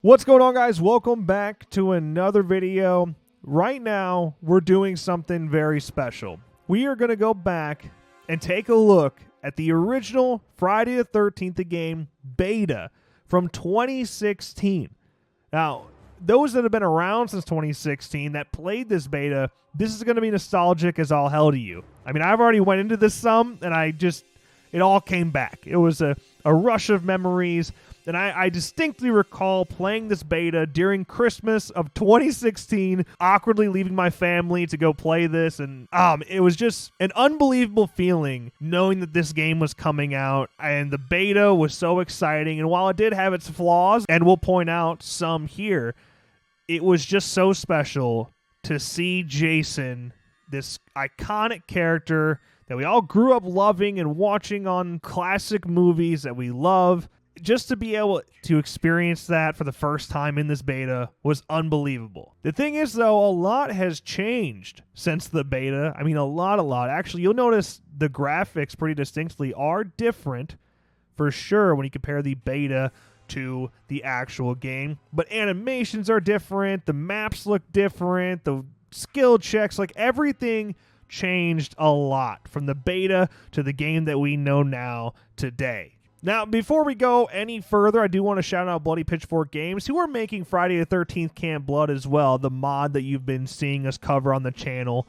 What's going on, guys? Welcome back to another video. Right now, we're doing something very special. We are going to go back and take a look at the original Friday the 13th game beta from 2016. Now, those that have been around since 2016 that played this beta, this is going to be nostalgic as all hell to you. I mean, I've already went into this some, and it all came back. It was a rush of memories. And I distinctly recall playing this beta during Christmas of 2016, awkwardly leaving my family to go play this. And it was just an unbelievable feeling knowing that this game was coming out. And the beta was so exciting. And while it did have its flaws, and we'll point out some here, it was just so special to see Jason, this iconic character that we all grew up loving and watching on classic movies that we love. Just to be able to experience that for the first time in this beta was unbelievable. The thing is, though, a lot has changed since the beta. I mean, a lot. Actually, you'll notice the graphics pretty distinctly are different for sure when you compare the beta to the actual game. But animations are different. The maps look different. The skill checks, like everything changed a lot from the beta to the game that we know now today. Now, before we go any further, I do want to shout out Bloody Pitchfork Games, who are making Friday the 13th Camp Blood as well, the mod that you've been seeing us cover on the channel.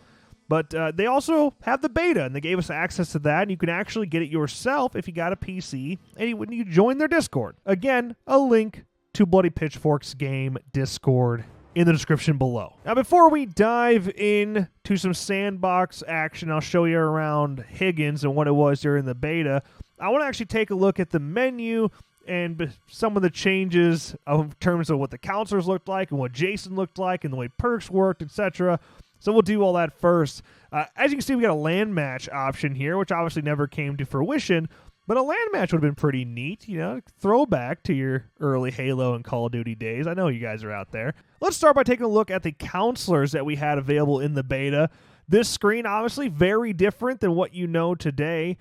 But they also have the beta, and they gave us access to that, and you can actually get it yourself if you got a PC, and when you join their Discord. Again, a link to Bloody Pitchfork's game Discord in the description below. Now, before we dive in to some sandbox action, I'll show you around Higgins and what it was during the beta. I want to actually take a look at the menu and some of the changes in terms of what the counselors looked like and what Jason looked like and the way perks worked, etc. So we'll do all that first. As you can see, we got a land match option here, which obviously never came to fruition, but a land match would have been pretty neat, you know, throwback to your early Halo and Call of Duty days. I know you guys are out there. Let's start by taking a look at the counselors that we had available in the beta. This screen, obviously, very different than what you know today.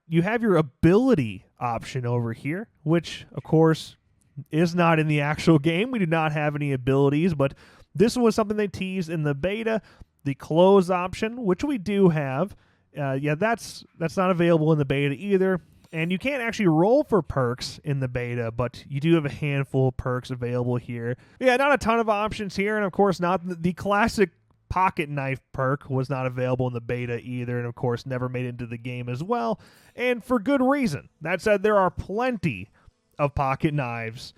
You have your ability option over here, which, of course, is not in the actual game. We do not have any abilities, but this was something they teased in the beta. The close option, which we do have, that's not available in the beta either. And you can't actually roll for perks in the beta, but you do have a handful of perks available here. Yeah, not a ton of options here, and of course not the classic pocket knife perk was not available in the beta either, and of course never made it into the game as well, and for good reason. That said, there are plenty of pocket knives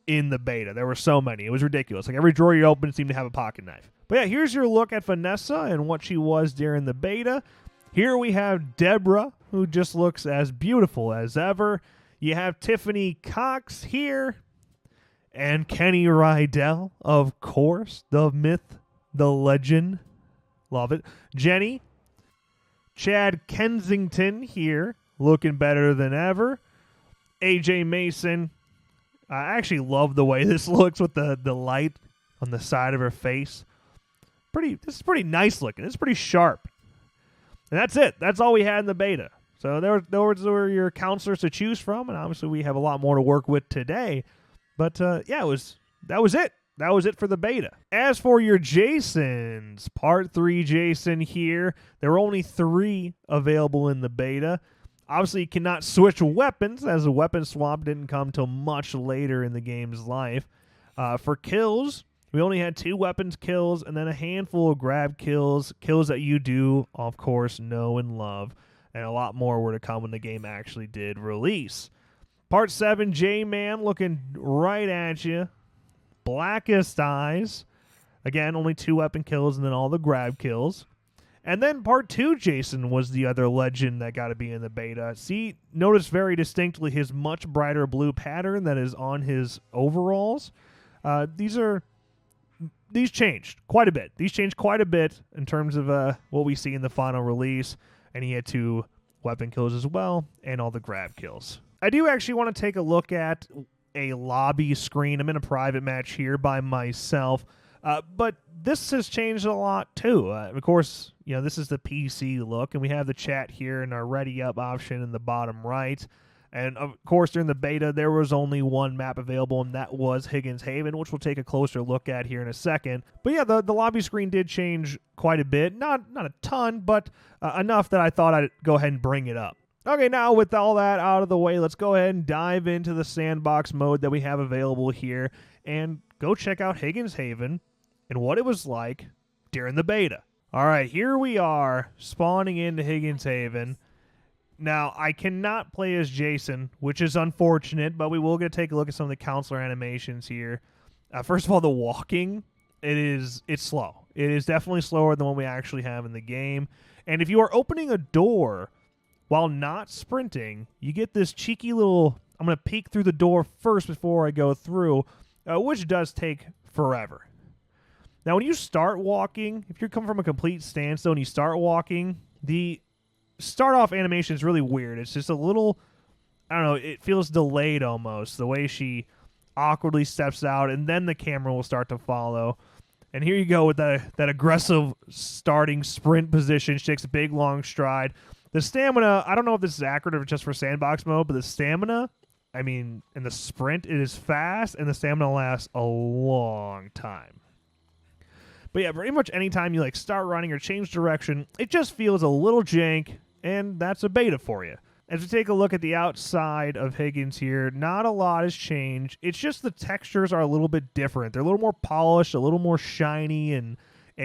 in the beta. There were so many. It was ridiculous. Like every drawer you open seemed to have a pocket knife. But yeah, here's your look at Vanessa and what she was during the beta. Here we have Deborah, who just looks as beautiful as ever. You have Tiffany Cox here, and Kenny Rydell, of course, the myth, the legend. Love it. Jenny. Chad Kensington here, looking better than ever. AJ Mason. I actually love the way this looks with the light on the side of her face. This is pretty nice looking. It's pretty sharp. And that's it. That's all we had in the beta. So those were your counselors to choose from, and obviously we have a lot more to work with today. But yeah, that was it. That was it for the beta. As for your Jasons, Part 3 Jason here, there were only 3 available in the beta. Obviously, you cannot switch weapons, as a weapon swap didn't come till much later in the game's life. For kills, we only had 2 weapons kills, and then a handful of grab kills that you do, of course, know and love. And a lot more were to come when the game actually did release. Part 7 J-Man looking right at you. Blackest Eyes. Again, only 2 weapon kills and then all the grab kills. And then Part 2 Jason was the other legend that got to be in the beta. See, notice very distinctly his much brighter blue pattern that is on his overalls. These changed quite a bit. These changed quite a bit in terms of what we see in the final release. And he had 2 weapon kills as well and all the grab kills. I do actually want to take a look at a lobby screen. I'm in a private match here by myself. But this has changed a lot too. Of course, you know, this is the PC look, and we have the chat here and our ready up option in the bottom right. And of course, during the beta, there was only one map available, and that was Higgins Haven, which we'll take a closer look at here in a second. But yeah, the lobby screen did change quite a bit. Not a ton, but enough that I thought I'd go ahead and bring it up. Okay, now with all that out of the way, let's go ahead and dive into the sandbox mode that we have available here and go check out Higgins Haven and what it was like during the beta. All right, here we are spawning into Higgins Haven. Now, I cannot play as Jason, which is unfortunate, but we will get to take a look at some of the counselor animations here. First of all, the walking, it's slow. It is definitely slower than what we actually have in the game. And if you are opening a door while not sprinting, you get this cheeky little, I'm going to peek through the door first before I go through, which does take forever. Now, when you start walking, if you're coming from a complete standstill and you start walking, the start off animation is really weird. It's just a little, I don't know, it feels delayed almost, the way she awkwardly steps out, and then the camera will start to follow. And here you go with that aggressive starting sprint position. She takes a big, long stride. The stamina, I don't know if this is accurate or just for sandbox mode, but the stamina, I mean, in the sprint, it is fast, and the stamina lasts a long time. But yeah, pretty much anytime you like start running or change direction, it just feels a little jank, and that's a beta for you. As we take a look at the outside of Higgins here, not a lot has changed. It's just the textures are a little bit different. They're a little more polished, a little more shiny and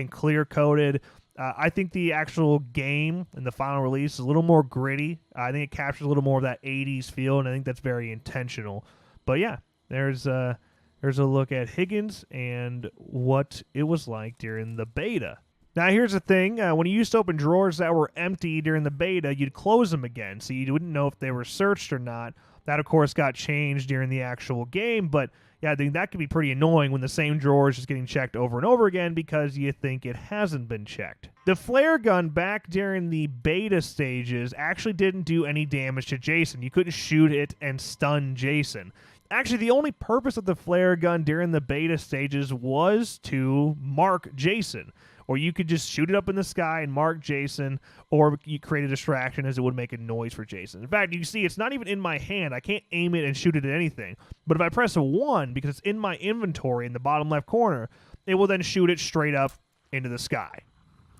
clear-coated. I think the actual game and the final release is a little more gritty. I think it captures a little more of that 80s feel, and I think that's very intentional. But yeah, there's a look at Higgins and what it was like during the beta. Now, here's the thing. When you used to open drawers that were empty during the beta, you'd close them again, so you wouldn't know if they were searched or not. That, of course, got changed during the actual game, but yeah, I think that could be pretty annoying when the same drawer is just getting checked over and over again because you think it hasn't been checked. The flare gun back during the beta stages actually didn't do any damage to Jason. You couldn't shoot it and stun Jason. Actually, the only purpose of the flare gun during the beta stages was to mark Jason. Or you could just shoot it up in the sky and mark Jason, or you create a distraction as it would make a noise for Jason. In fact, you see, it's not even in my hand. I can't aim it and shoot it at anything. But if I press a 1, because it's in my inventory in the bottom left corner, it will then shoot it straight up into the sky.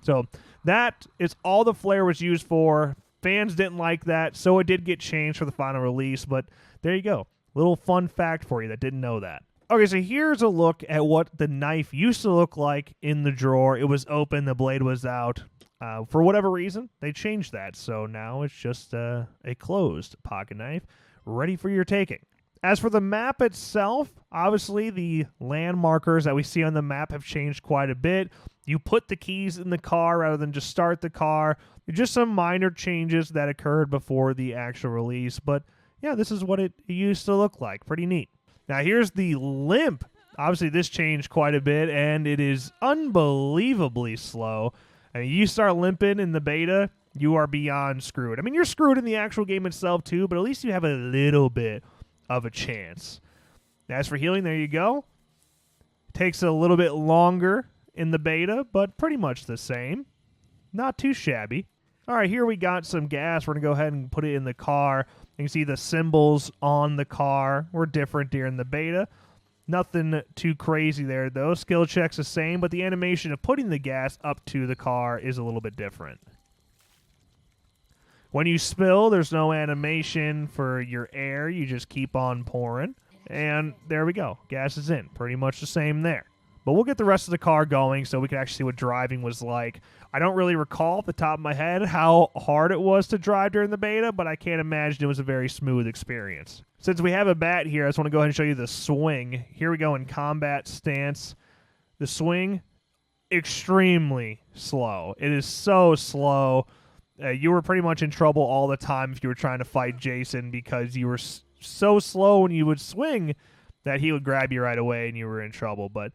So that is all the flare was used for. Fans didn't like that, so it did get changed for the final release. But there you go. Little fun fact for you that didn't know that. Okay, so here's a look at what the knife used to look like in the drawer. It was open, the blade was out. For whatever reason, they changed that, so now it's just a closed pocket knife, ready for your taking. As for the map itself, obviously the landmarkers that we see on the map have changed quite a bit. You put the keys in the car rather than just start the car. Just some minor changes that occurred before the actual release, but yeah, this is what it used to look like. Pretty neat. Now, here's the limp. Obviously, this changed quite a bit, and it is unbelievably slow. I mean, you start limping in the beta, you are beyond screwed. I mean, you're screwed in the actual game itself, too, but at least you have a little bit of a chance. As for healing, there you go. Takes a little bit longer in the beta, but pretty much the same. Not too shabby. All right, here we got some gas. We're going to go ahead and put it in the car. You can see the symbols on the car were different during the beta. Nothing too crazy there, though. Skill check's the same, but the animation of putting the gas up to the car is a little bit different. When you spill, there's no animation for your air. You just keep on pouring. And there we go. Gas is in. Pretty much the same there. But we'll get the rest of the car going so we can actually see what driving was like. I don't really recall off the top of my head how hard it was to drive during the beta, but I can't imagine it was a very smooth experience. Since we have a bat here, I just want to go ahead and show you the swing. Here we go in combat stance. The swing, extremely slow. It is so slow. You were pretty much in trouble all the time if you were trying to fight Jason because you were so slow when you would swing that he would grab you right away and you were in trouble. But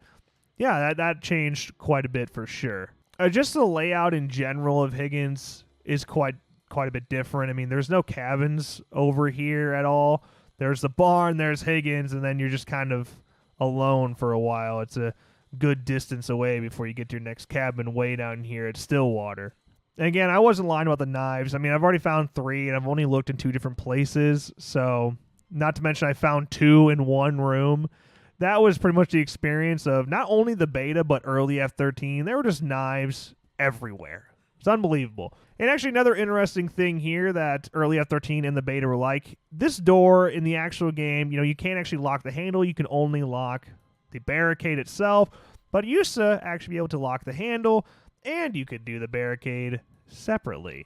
yeah, that changed quite a bit for sure. Just the layout in general of Higgins is quite a bit different. I mean, there's no cabins over here at all. There's the barn, there's Higgins, and then you're just kind of alone for a while. It's a good distance away before you get to your next cabin way down here at Stillwater. And again, I wasn't lying about the knives. I mean, I've already found 3, and I've only looked in 2 different places. So, not to mention I found 2 in one room. That was pretty much the experience of not only the beta, but early F13. There were just knives everywhere. It's unbelievable. And actually, another interesting thing here that early F13 and the beta were like, this door in the actual game, you can't actually lock the handle. You can only lock the barricade itself. But you used to actually be able to lock the handle, and you could do the barricade separately.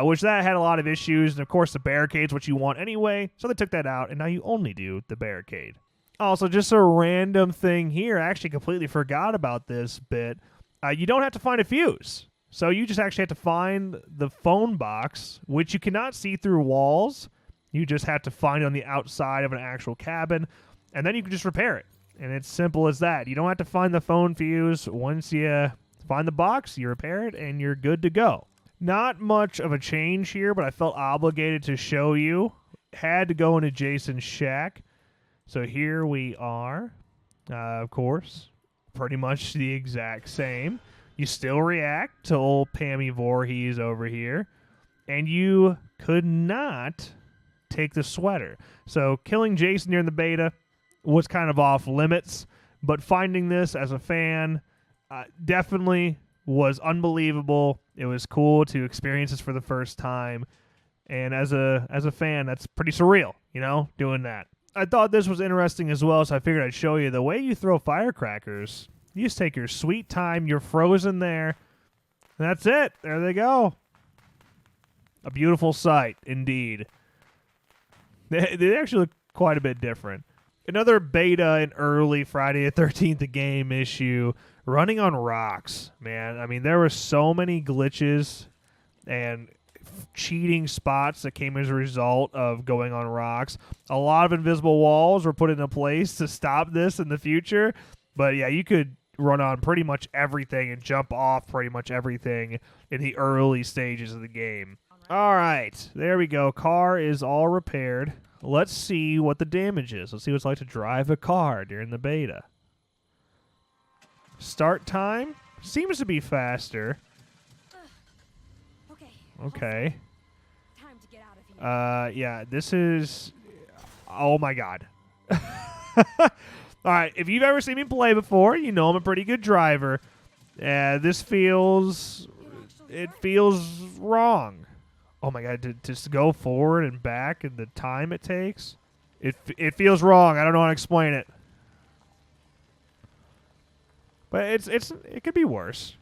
Which that had a lot of issues. And of course, the barricade's what you want anyway. So they took that out, and now you only do the barricade. Also, just a random thing here. I actually completely forgot about this bit. You don't have to find a fuse. So you just actually have to find the phone box, which you cannot see through walls. You just have to find it on the outside of an actual cabin, and then you can just repair it. And it's simple as that. You don't have to find the phone fuse. Once you find the box, you repair it, and you're good to go. Not much of a change here, but I felt obligated to show you. Had to go into Jason's shack. So here we are. Of course, pretty much the exact same. You still react to old Pammy Voorhees over here. And you could not take the sweater. So killing Jason during the beta was kind of off limits. But finding this as a fan definitely was unbelievable. It was cool to experience this for the first time. And as a fan, that's pretty surreal, doing that. I thought this was interesting as well, so I figured I'd show you. The way you throw firecrackers, you just take your sweet time. You're frozen there. That's it. There they go. A beautiful sight, indeed. They actually look quite a bit different. Another beta and early Friday the 13th game issue, running on rocks. Man, I mean, there were so many glitches and cheating spots that came as a result of going on rocks. A lot of invisible walls were put into place to stop this in the future. But yeah, you could run on pretty much everything and jump off pretty much everything in the early stages of the game. All right, there we go. Car is all repaired. Let's see what the damage is. Let's see what it's like to drive a car during the beta. Start time seems to be faster. Okay. Time to get out of here. Yeah, this is... Oh, my God. All right, if you've ever seen me play before, you know I'm a pretty good driver. This feels... It feels wrong. Oh, my God, to just go forward and back and the time it takes. It feels wrong. I don't know how to explain it. But it could be worse.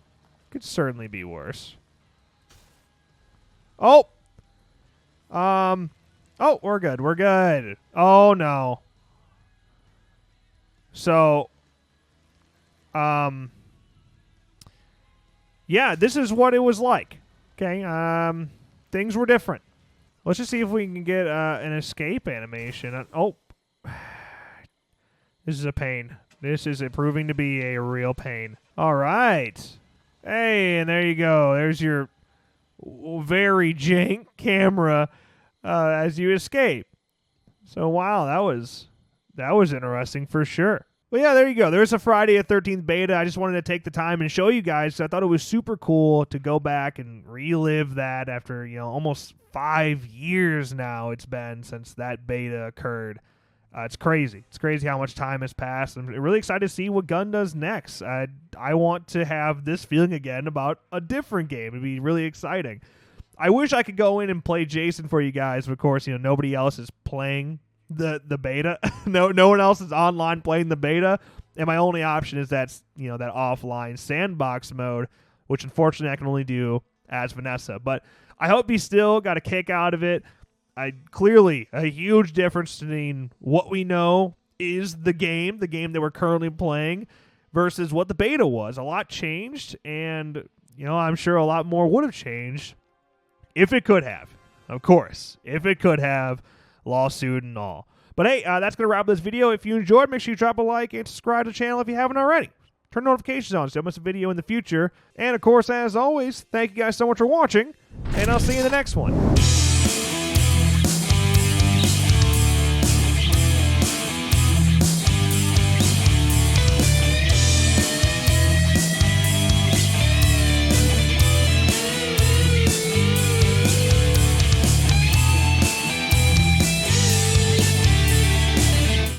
It could certainly be worse. Oh! Oh, we're good. We're good. Oh, no. So, yeah, this is what it was like. Okay, things were different. Let's just see if we can get an escape animation. Oh, this is a pain. This is proving to be a real pain. All right. Hey, and there you go. There's your very jank camera as you escape. So, wow, that was interesting for sure. But yeah, there you go. There's a Friday the 13th beta. I just wanted to take the time and show you guys. I thought it was super cool to go back and relive that after, almost 5 years now it's been since that beta occurred. It's crazy. It's crazy how much time has passed. I'm really excited to see what Gun does next. I want to have this feeling again about a different game. It'd be really exciting. I wish I could go in and play Jason for you guys, but of course, nobody else is playing the beta. No one else is online playing the beta, and my only option is that offline Sandbox Mode, which unfortunately I can only do as Vanessa. But I hope you still got a kick out of it. Clearly a huge difference between what we know is the game that we're currently playing, versus what the beta was. A lot changed, and I'm sure a lot more would have changed if it could have. Of course, if it could have, lawsuit and all. But hey, that's going to wrap this video. If you enjoyed, make sure you drop a like and subscribe to the channel if you haven't already. Turn notifications on so you don't miss a video in the future. And of course, as always, thank you guys so much for watching, and I'll see you in the next one.